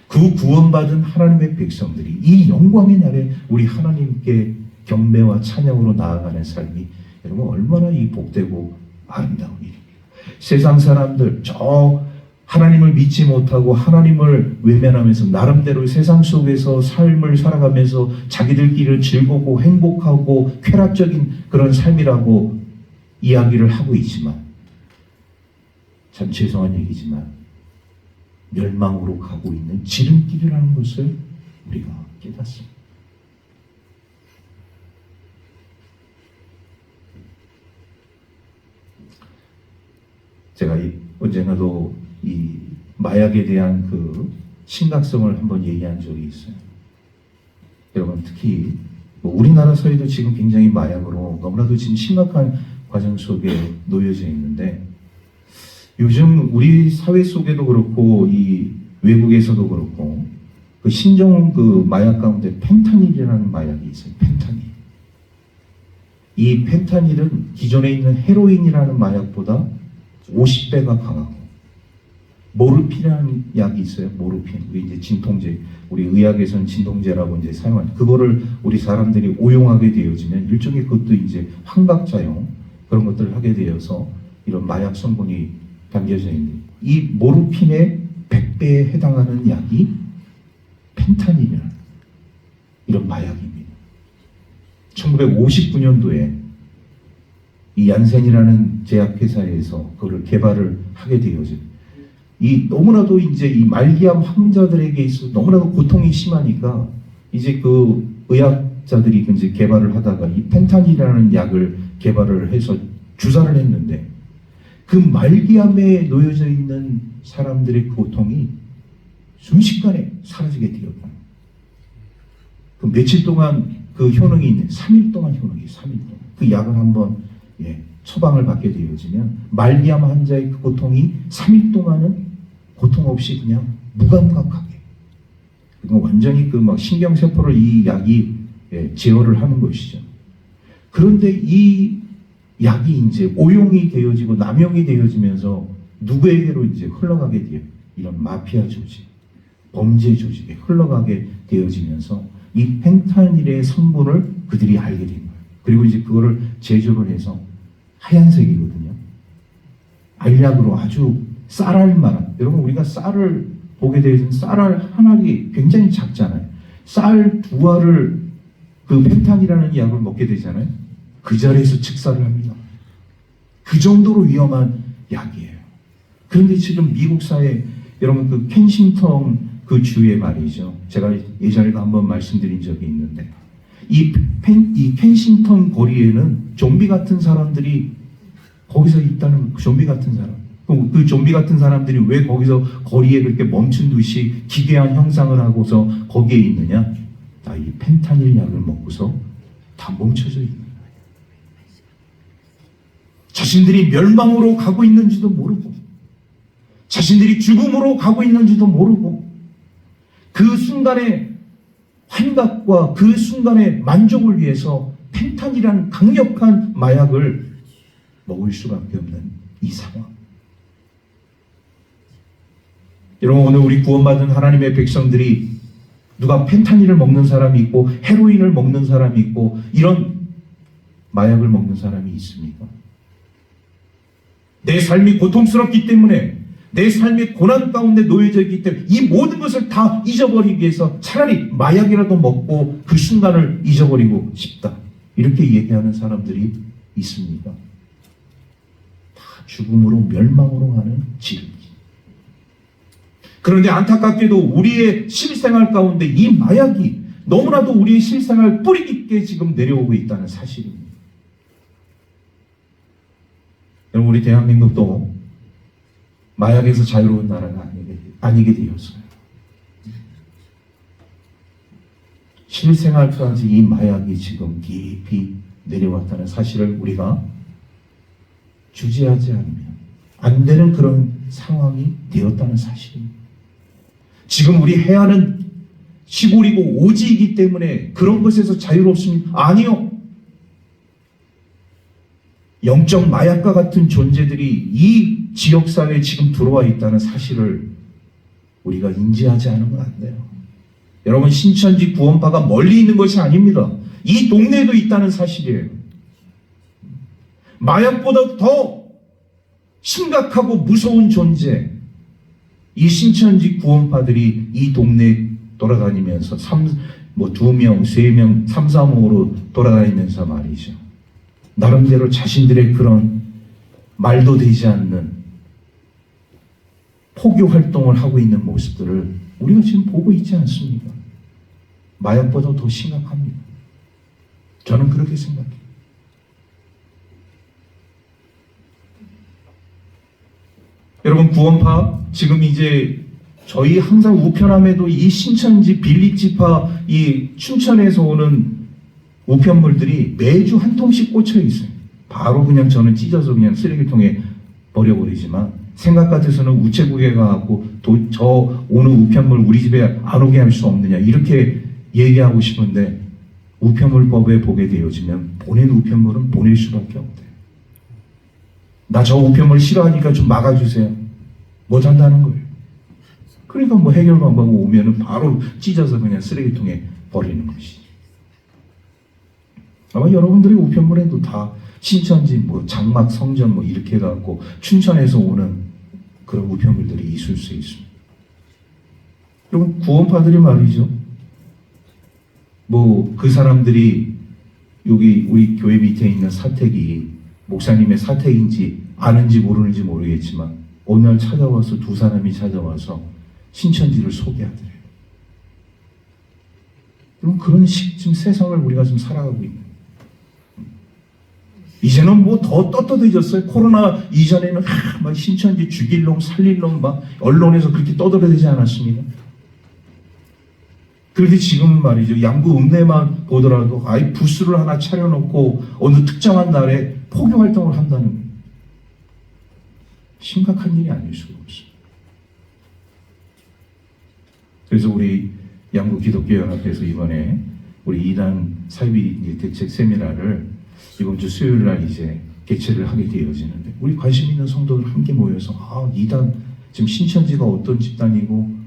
그 구원받은 하나님의 백성들이 이 영광의 날에 우리 하나님께 경배와 찬양으로 나아가는 삶이 여러분 얼마나 이 복되고 아름다운 일입니까? 세상 사람들 저 하나님을 믿지 못하고 하나님을 외면하면서 나름대로 세상 속에서 삶을 살아가면서 자기들끼리 즐겁고 행복하고 쾌락적인 그런 삶이라고 이야기를 하고 있지만 참 죄송한 얘기지만 멸망으로 가고 있는 지름길이라는 것을 우리가 깨닫습니다. 제가 언젠가도 이 마약에 대한 그 심각성을 한번 얘기한 적이 있어요. 여러분 특히 뭐 우리나라 사회도 지금 굉장히 마약으로 너무나도 지금 심각한 과정 속에 놓여져 있는데 요즘 우리 사회 속에도 그렇고 이 외국에서도 그렇고 그 신종 그 마약 가운데 펜타닐이라는 마약이 있어요. 펜타닐. 이 펜타닐은 기존에 있는 헤로인이라는 마약보다 50배가 강하고 모르핀이라는 약이 있어요. 모르핀. 우리 이제 진통제, 우리 의학에서는 진통제라고 이제 사용하는 그거를 우리 사람들이 오용하게 되어지면 일종의 그것도 이제 환각작용 그런 것들을 하게 되어서 이런 마약 성분이 담겨져 있는 이 모르핀의 100배에 해당하는 약이 펜타닐이라는 이런 마약입니다. 1959년도에 이 얀센이라는 제약회사에서 그거를 개발을 하게 되어져. 이 너무나도 이제 이 말기암 환자들에게 있어 너무나도 고통이 심하니까 이제 그 의학자들이 이제 개발을 하다가 이 펜타닐이라는 약을 개발을 해서 주사를 했는데 그 말기암에 놓여져 있는 사람들의 고통이 순식간에 사라지게 되었다. 그 며칠 동안 그 효능이 있는 3일 동안 효능이 3일 동안 그 약을 한번 처방을 받게 되어지면 말기암 환자의 그 고통이 3일 동안은 고통 없이 그냥 무감각하게 그리고 완전히 그 막 신경세포를 이 약이 제어를 하는 것이죠. 그런데 이 약이 이제 오용이 되어지고 남용이 되어지면서 누구에게로 이제 흘러가게 돼요? 이런 마피아 조직, 범죄 조직에 흘러가게 되어지면서 이 펜타닐의 성분을 그들이 알게 된 거예요. 그리고 이제 그거를 제조를 해서 하얀색이거든요. 알약으로 아주 쌀알 만한 여러분 우리가 쌀을 보게 되면 쌀알 한 알이 굉장히 작잖아요. 쌀 두 알을 그 펜타닐이라는 약을 먹게 되잖아요. 그 자리에서 즉사를 합니다. 그 정도로 위험한 약이에요. 그런데 지금 미국 사회 여러분 그 켄싱턴 그 주에 말이죠. 제가 예전에도 한번 말씀드린 적이 있는데 이 켄싱턴 거리에는 좀비 같은 사람들이 거기서 있다는 좀비 같은 사람. 그 좀비 같은 사람들이 왜 거기서 거리에 그렇게 멈춘 듯이 기괴한 형상을 하고서 거기에 있느냐? 다 이 펜타닐 약을 먹고서 다 멈춰져 있는 거예요. 자신들이 멸망으로 가고 있는지도 모르고 자신들이 죽음으로 가고 있는지도 모르고 그 순간의 환각과 그 순간의 만족을 위해서 펜타닐이라는 강력한 마약을 먹을 수밖에 없는 이 상황. 여러분 오늘 우리 구원받은 하나님의 백성들이 누가 펜타닐을 먹는 사람이 있고 헤로인을 먹는 사람이 있고 이런 마약을 먹는 사람이 있습니까? 내 삶이 고통스럽기 때문에 내 삶의 고난 가운데 놓여져 있기 때문에 이 모든 것을 다 잊어버리기 위해서 차라리 마약이라도 먹고 그 순간을 잊어버리고 싶다. 이렇게 얘기하는 사람들이 있습니까? 다 죽음으로 멸망으로 가는 지름길. 그런데 안타깝게도 우리의 실생활 가운데 이 마약이 너무나도 우리의 실생활 뿌리 깊게 지금 내려오고 있다는 사실입니다. 여러분 우리 대한민국도 마약에서 자유로운 나라가 아니게 되었어요. 실생활까지 이 마약이 지금 깊이 내려왔다는 사실을 우리가 주지하지 않으면 안 되는 그런 상황이 되었다는 사실입니다. 지금 우리 해안은 시골이고 오지이기 때문에 그런 것에서 자유롭습니다. 아니요. 영적 마약과 같은 존재들이 이 지역사회에 지금 들어와 있다는 사실을 우리가 인지하지 않으면 안 돼요. 여러분, 신천지 구원파가 멀리 있는 것이 아닙니다. 이 동네에도 있다는 사실이에요. 마약보다 더 심각하고 무서운 존재, 이 신천지 구원파들이 이 동네에 돌아다니면서 2명, 3명, 3, 4명으로 돌아다니면서 말이죠. 나름대로 자신들의 그런 말도 되지 않는 포교 활동을 하고 있는 모습들을 우리가 지금 보고 있지 않습니까? 마약보다 더 심각합니다. 저는 그렇게 생각해요. 여러분, 구원파 지금 이제 저희 항상 우편함에도 이 신천지 빌립지파 이 춘천에서 오는 우편물들이 매주 한 통씩 꽂혀 있어요. 바로 그냥 저는 찢어서 그냥 쓰레기통에 버려버리지만 생각 같아서는 우체국에 가고 저 오는 우편물 우리 집에 안 오게 할 수 없느냐 이렇게 얘기하고 싶은데 우편물법에 보게 되어지면 보낸 우편물은 보낼 수밖에 없대요. 나 저 우편물 싫어하니까 좀 막아주세요. 못한다는 거예요. 그러니까 뭐 해결 방법 오면은 바로 찢어서 그냥 쓰레기통에 버리는 것이지. 아마 여러분들이 우편물에도 다 신천지 뭐 장막 성전 뭐 이렇게 해갖고 춘천에서 오는 그런 우편물들이 있을 수 있습니다. 여러분, 구원파들이 말이죠. 뭐 그 사람들이 여기 우리 교회 밑에 있는 사택이 목사님의 사택인지 아는지 모르는지 모르겠지만 어느 날 찾아와서 두 사람이 찾아와서 신천지를 소개하더래요. 그럼 그런 지금 세상을 우리가 지금 살아가고 있는. 이제는 뭐 더 떳떳해졌어요. 코로나 이전에는 막 신천지 죽일 놈 살릴 놈 막 언론에서 그렇게 떠들어대지 않았습니까? 그런데 지금은 말이죠. 양구 읍내만 보더라도 아예 부스를 하나 차려놓고 어느 특정한 날에 포교 활동을 한다는 거예요. 심각한 일이 아닐 수가 없습니다. 그래서 우리 양구 기독교연합회에서 이번에 우리 2단 사이비 대책 세미나를 이번 주 수요일 날 이제 개최를 하게 되어지는데 우리 관심 있는 성도들 함께 모여서 2단 지금 신천지가 어떤 집단이고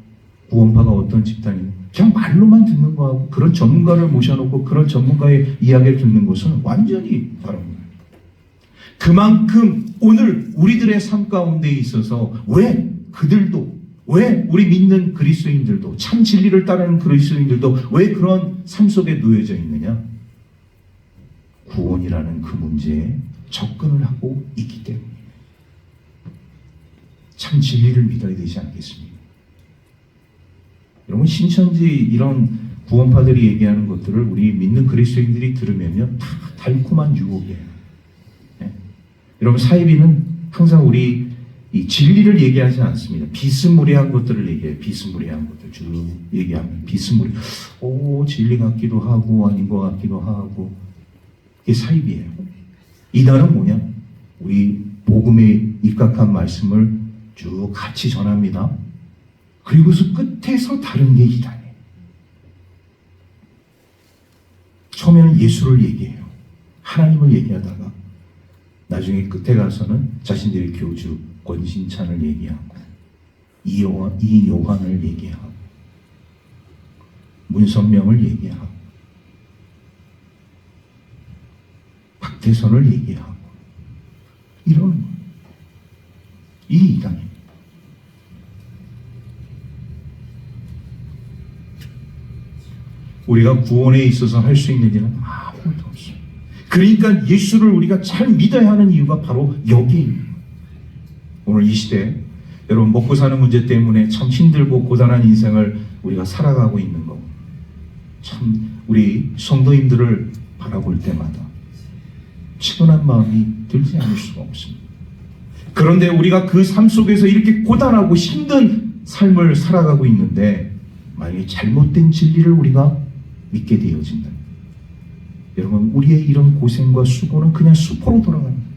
구원파가 어떤 집단이고 그냥 말로만 듣는 거하고 그런 전문가를 모셔놓고 그런 전문가의 이야기를 듣는 것은 완전히 다른 거예요. 그만큼 오늘 우리들의 삶 가운데 있어서 왜 그들도 왜 우리 믿는 그리스도인들도 참 진리를 따르는 그리스도인들도 왜 그런 삶 속에 놓여져 있느냐? 구원이라는 그 문제에 접근을 하고 있기 때문이에요. 참 진리를 믿어야 되지 않겠습니까? 여러분, 신천지 이런 구원파들이 얘기하는 것들을 우리 믿는 그리스도인들이 들으면요 다 달콤한 유혹이에요. 네? 여러분, 사이비는 항상 우리 이 진리를 얘기하지 않습니다. 비스무리한 것들을 얘기해요. 비스무리한 것들 쭉 얘기하면 비스무리. 진리 같기도 하고 아닌 것 같기도 하고. 이게 사이비예요. 이단은 뭐냐? 우리 복음에 입각한 말씀을 쭉 같이 전합니다. 그리고서 끝에서 다른 게 이단이에요. 처음에는 예수를 얘기해요. 하나님을 얘기하다가 나중에 끝에 가서는 자신들의 교주 권신찬을 얘기하고 이 요한을 얘기하고 문선명을 얘기하고 박태선을 얘기하고 이런 이 이단입니다. 우리가 구원에 있어서 할 수 있는 일은 아무것도 없어요. 그러니까 예수를 우리가 잘 믿어야 하는 이유가 바로 여기입니다. 오늘 이 시대 여러분 먹고 사는 문제 때문에 참 힘들고 고단한 인생을 우리가 살아가고 있는 거 참 우리 성도님들을 바라볼 때마다 측은한 마음이 들지 않을 수가 없습니다. 그런데 우리가 그 삶 속에서 이렇게 고단하고 힘든 삶을 살아가고 있는데 만약에 잘못된 진리를 우리가 믿게 되어진다. 여러분, 우리의 이런 고생과 수고는 그냥 수포로 돌아갑니다.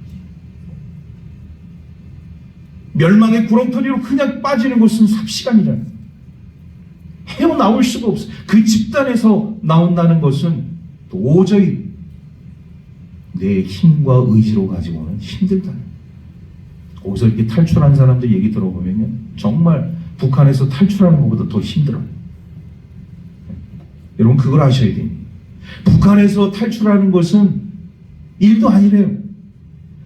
멸망의 구렁텅이로 그냥 빠지는 것은 삽시간이라는 거예요. 헤어나올 수가 없어요. 그 집단에서 나온다는 것은 도저히 내 힘과 의지로 가지고는 힘들다. 거기서 이렇게 탈출한 사람들 얘기 들어보면 정말 북한에서 탈출하는 것보다 더 힘들어요. 여러분 그걸 아셔야 됩니다. 북한에서 탈출하는 것은 일도 아니래요.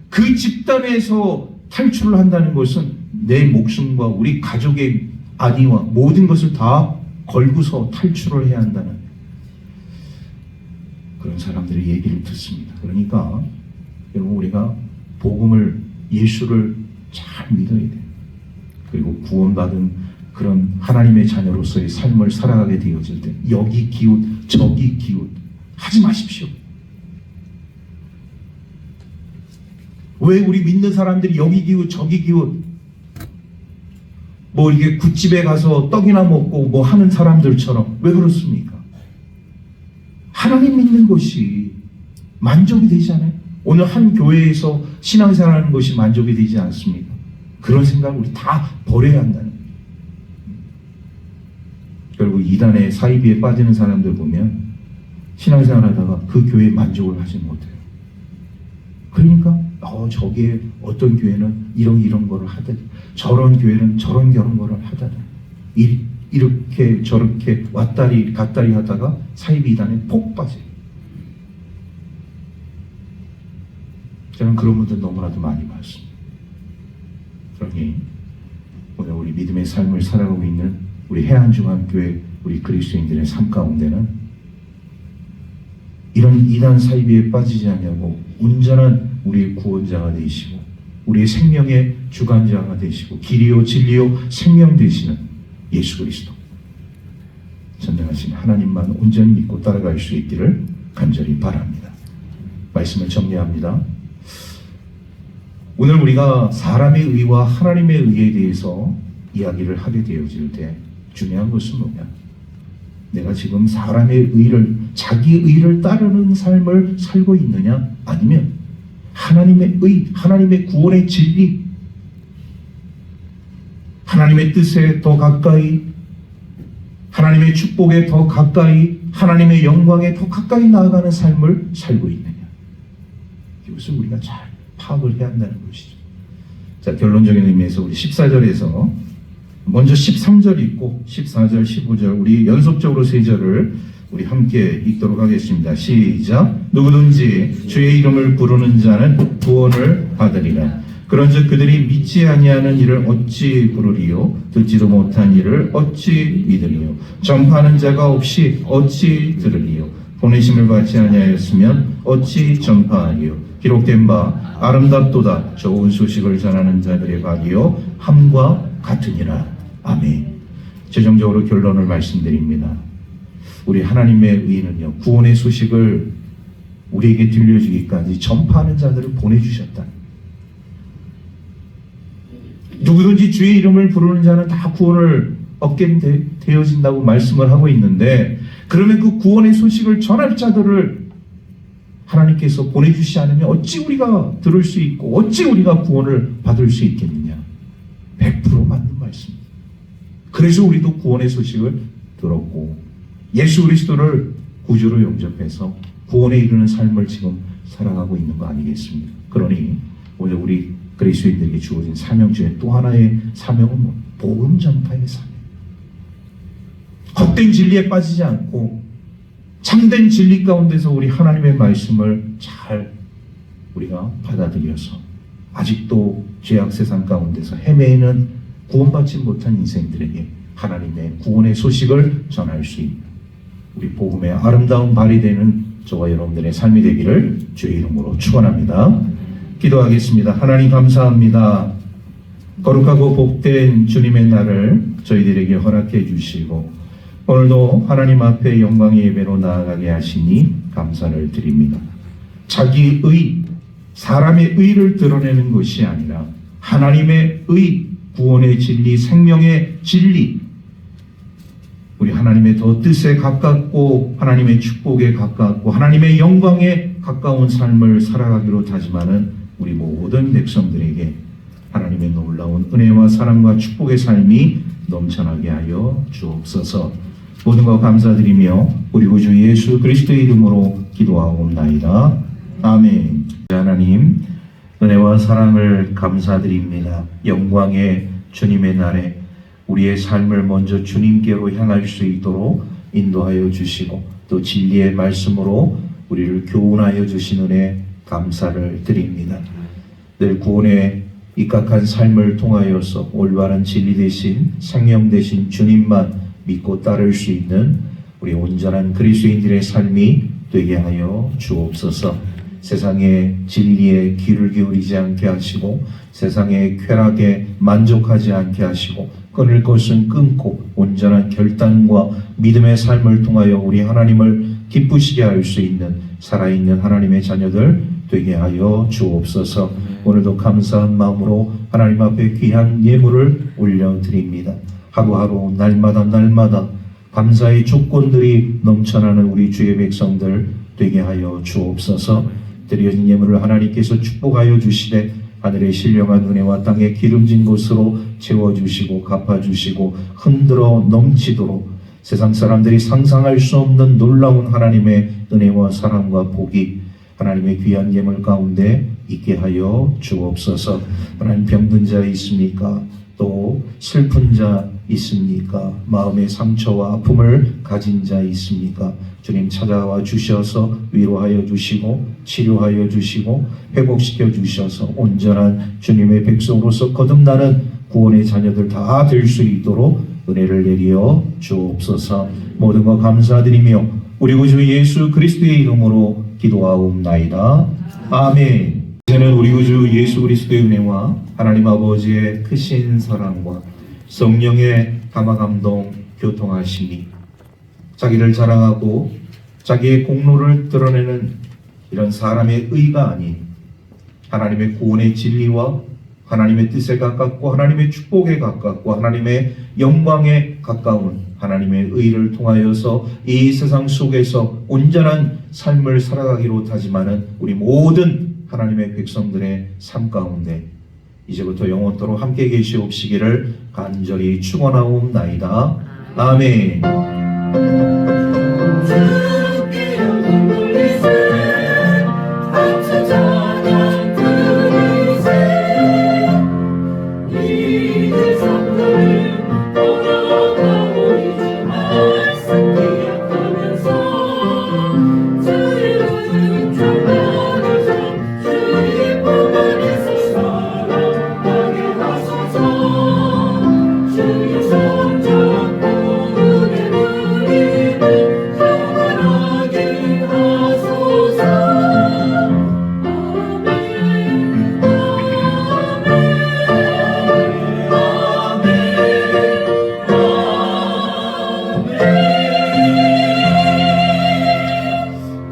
그 집단에서 탈출을 한다는 것은 내 목숨과 우리 가족의 안위와 모든 것을 다 걸고서 탈출을 해야 한다는 그런 사람들의 얘기를 듣습니다. 그러니까 여러분 우리가 복음을 예수를 잘 믿어야 돼요. 그리고 구원받은 그런 하나님의 자녀로서의 삶을 살아가게 되어질 때 여기 기웃 저기 기웃 하지 마십시오. 왜 우리 믿는 사람들이 여기 기웃 저기 기웃 뭐 이게 굿집에 가서 떡이나 먹고 뭐 하는 사람들처럼 왜 그렇습니까? 하나님 믿는 것이 만족이 되지 않아요? 오늘 한 교회에서 신앙생활하는 것이 만족이 되지 않습니까? 그런 생각을 우리 다 버려야 한다는 거예요. 결국 이단의 사이비에 빠지는 사람들 보면 신앙생활하다가 그 교회에 만족을 하지 못해요. 그러니까 저기에 어떤 교회는 이런 거를 하더니 저런 교회는 저런 거를 하더니 이렇게 저렇게 왔다리 갔다리 하다가 사이비 이단에 폭 빠져요. 저는 그런 분들 너무나도 많이 봤습니다. 그러니 오늘 우리 믿음의 삶을 살아가고 있는 우리 해안중앙교회 우리 그리스도인들의 삶 가운데는 이런 이단 사이비에 빠지지 않냐고 온전한 우리의 구원자가 되시고 우리의 생명의 주관자가 되시고 길이요 진리요 생명 되시는 예수 그리스도 전능하신 하나님만 온전히 믿고 따라갈 수 있기를 간절히 바랍니다. 말씀을 정리합니다. 오늘 우리가 사람의 의와 하나님의 의에 대해서 이야기를 하게 되어질 때 중요한 것은 뭐냐? 내가 지금 사람의 의를 자기 의를 따르는 삶을 살고 있느냐? 아니면 하나님의 의, 하나님의 구원의 진리, 하나님의 뜻에 더 가까이, 하나님의 축복에 더 가까이, 하나님의 영광에 더 가까이 나아가는 삶을 살고 있느냐? 이것을 우리가 잘 파악을 해야 한다는 것이죠. 자, 결론적인 의미에서 우리 14절에서 먼저 13절 읽고 14절, 15절 우리 연속적으로 세 절을 우리 함께 읽도록 하겠습니다. 시작. 누구든지 주의 이름을 부르는 자는 구원을 받으리라. 그런즉 그들이 믿지 아니하는 이를 어찌 부르리요? 듣지도 못한 이를 어찌 믿으리요? 전파하는 자가 없이 어찌 들으리요? 보내심을 받지 아니하였으면 어찌 전파하리요? 기록된 바 아름답도다 좋은 소식을 전하는 자들의 박이요 함과 같으니라. 아멘. 최종적으로 결론을 말씀드립니다. 우리 하나님의 의는요, 구원의 소식을 우리에게 들려주기까지 전파하는 자들을 보내주셨다. 누구든지 주의 이름을 부르는 자는 다 구원을 얻게 되어진다고 말씀을 하고 있는데, 그러면 그 구원의 소식을 전할 자들을 하나님께서 보내주시지 않으면 어찌 우리가 들을 수 있고 어찌 우리가 구원을 받을 수 있겠느냐? 100% 맞는 말씀입니다. 그래서 우리도 구원의 소식을 들었고 예수 그리스도를 구주로 영접해서 구원에 이르는 삶을 지금 살아가고 있는 거 아니겠습니까? 그러니 오늘 우리 그리스도인들에게 주어진 사명 중에 또 하나의 사명은 뭐? 복음 전파의 사명. 헛된 진리에 빠지지 않고 참된 진리 가운데서 우리 하나님의 말씀을 잘 우리가 받아들여서 아직도 죄악 세상 가운데서 헤매이는 구원받지 못한 인생들에게 하나님의 구원의 소식을 전할 수 있는 우리 복음의 아름다운 발이 되는 저와 여러분들의 삶이 되기를 주의 이름으로 축원합니다. 기도하겠습니다. 하나님 감사합니다. 거룩하고 복된 주님의 날을 저희들에게 허락해 주시고 오늘도 하나님 앞에 영광의 예배로 나아가게 하시니 감사를 드립니다. 자기 의, 사람의 의를 드러내는 것이 아니라 하나님의 의, 구원의 진리, 생명의 진리, 우리 하나님의 더 뜻에 가깝고 하나님의 축복에 가깝고 하나님의 영광에 가까운 삶을 살아가기로 다짐하는 우리 모든 백성들에게 하나님의 놀라운 은혜와 사랑과 축복의 삶이 넘쳐나게 하여 주옵소서. 모든 것 감사드리며 우리 구주 예수 그리스도의 이름으로 기도하옵나이다. 아멘. 은혜와 사랑을 감사드립니다. 영광의 주님의 날에 우리의 삶을 먼저 주님께로 향할 수 있도록 인도하여 주시고 또 진리의 말씀으로 우리를 교훈하여 주신 은혜 감사를 드립니다. 늘 구원의 입각한 삶을 통하여서 올바른 진리 대신 생명 대신 주님만 믿고 따를 수 있는 우리 온전한 그리스도인들의 삶이 되게 하여 주옵소서. 세상의 진리에 귀를 기울이지 않게 하시고 세상의 쾌락에 만족하지 않게 하시고 끊을 것은 끊고 온전한 결단과 믿음의 삶을 통하여 우리 하나님을 기쁘시게 할 수 있는 살아있는 하나님의 자녀들 되게 하여 주옵소서. 오늘도 감사한 마음으로 하나님 앞에 귀한 예물을 올려드립니다. 하루하루 날마다 감사의 조건들이 넘쳐나는 우리 주의 백성들 되게 하여 주옵소서. 드려진 예물을 하나님께서 축복하여 주시되 하늘의 신령한 은혜와 땅의 기름진 곳으로 채워주시고 갚아주시고 흔들어 넘치도록 세상 사람들이 상상할 수 없는 놀라운 하나님의 은혜와 사랑과 복이 하나님의 귀한 예물 가운데 있게 하여 주옵소서. 하나님, 병든 자 있습니까? 또 슬픈 자 있습니까? 마음의 상처와 아픔을 가진 자 있습니까? 주님 찾아와 주셔서 위로하여 주시고 치료하여 주시고 회복시켜 주셔서 온전한 주님의 백성으로서 거듭나는 구원의 자녀들 다 될 수 있도록 은혜를 내리어 주옵소서. 모든 것 감사드리며 우리 구주 예수 그리스도의 이름으로 기도하옵나이다. 아멘. 이제는 우리 구주 예수 그리스도의 은혜와 하나님 아버지의 크신 사랑과 성령의 감화 감동 교통하심이 자기를 자랑하고 자기의 공로를 드러내는 이런 사람의 의가 아닌 하나님의 구원의 진리와 하나님의 뜻에 가깝고 하나님의 축복에 가깝고 하나님의 영광에 가까운 하나님의 의를 통하여서 이 세상 속에서 온전한 삶을 살아가기로 다짐하는 우리 모든 하나님의 백성들의 삶 가운데 이제부터 영원토록 함께 계시옵시기를 간절히 축원하옵나이다. 아멘.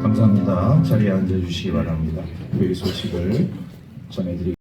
감사합니다. 자리에 앉아주시기 바랍니다. 교회 소식을 전해드리겠습니다.